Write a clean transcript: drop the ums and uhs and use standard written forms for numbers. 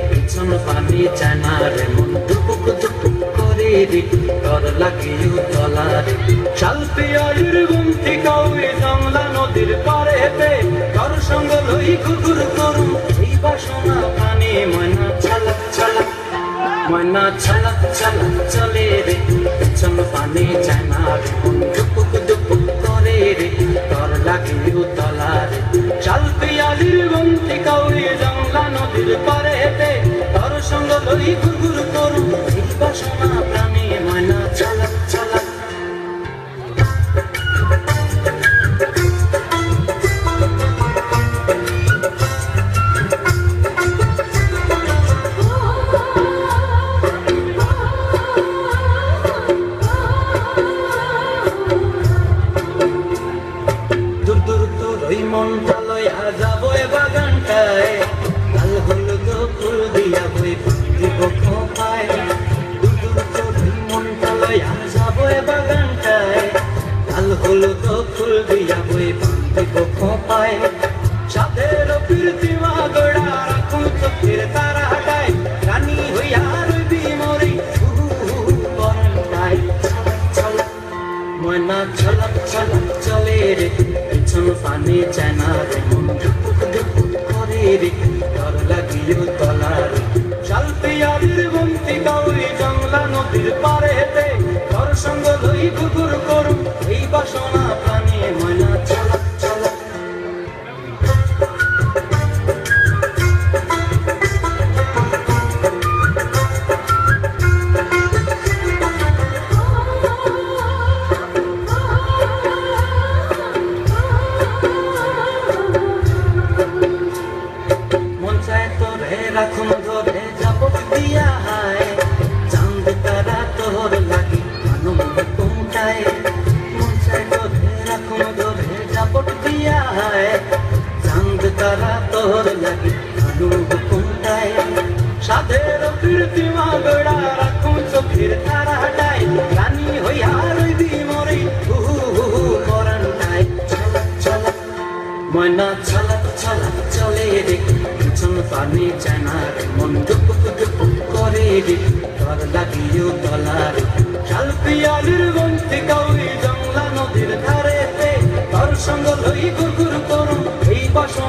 পিছন পানি চায় না রে মন দুপুক দুপুক করে রে তর লাগিও তলারে শাল পিয়ালির গুমতি কাউয়ে জংলা নদীর পারেতে তর সঙ্গ লই ঘুঘুর করুম এই বাসনা প্রাণে ময়না ছলক ছলক ময়না ছলক ছলক চলে রে পিছন পানি চায় না রে মন দুপুক দুপুক করে রে তর লাগিও তলারে শাল পিয়ালির গুমতি কাউয়ে জংলা নদীর পারেতে তর সঙ্গ লই ঘুঘুর করুম এই বাসনা প্রাণে ময়না ছলক ছলক মনটা লইয়া যাবো এ বাগানটায় লাল হলুদ ফুল দিয়া বই দিব খোপায় দূর দূর চোখে মনটা লইয়া যাবো এ বাগানটায় লাল হলুদ ফুল দিয়া বই দিব খোপায় সাধের প্রীতিমা গোড়া রাখুন চোখের তারা হাটায় রানী হইয়া রইবি মরি বরণটায় ছলক ময়না ছলক ছলক চলে রে পিছন পানি চায় না রে মন দুপুক দুপুক করে রে তর লাগিও তলারে শাল পিয়ালির গুমতি কাউরি জংলা নদীর পারেতে তর সঙ্গ লই ঘুঘুর করুম এই বাসনা প্রাণে ময়না ছলক ছলক রাখুন ধরে যাবো দিয়া হায় চাঁদ তারা তোর লাগি আনন্দ কুমটায় মন চায় ধরে রাখুন ধরে যাবো দিয়া হায় চাঁদ তারা তোর লাগি আনন্দ কুমটায় সাধের প্রীতিমা গোড়া রাখুন চোখের তারা হাটায় রানী হইয়া রইবি মরি পরানটায় ছলক ছলক ময়না ছলক ছলক চলে রে পিছন পানি চায় না রে মন দুপুক দুপুক করে রে তর লাগিও তলারে শাল পিয়ালির গুমতি কাউরি জংলা নদীর ধারেতে তর সঙ্গ লই ঘুঘুর করুম এই বাসনা